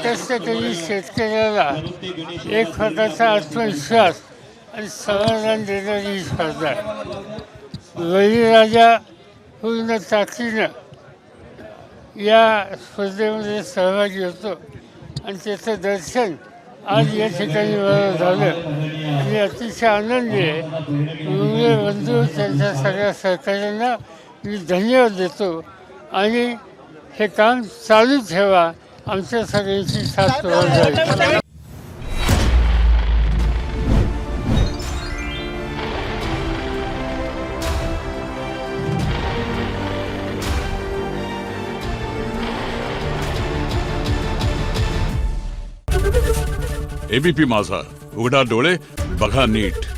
प्रत्येकाने शेतकऱ्याला एक प्रकारचा आत्मविश्वास आणि समाधान देणारी ही स्पर्धा आहे. बळीराजा पूर्ण ताकदीनं या स्पर्धेमध्ये सहभागी होतो आणि त्याचं दर्शन आज या ठिकाणी मला झालं आणि अतिशय आनंदी आहे. मुंबई बंधू त्यांच्या सगळ्या सहकार्यांना मी धन्यवाद देतो आणि हे काम चालू ठेवा. आमच्या सगळ्यांची साथ तुम्हाला जाईल. एबीपी माझा, उघडा डोळे बघा नीट.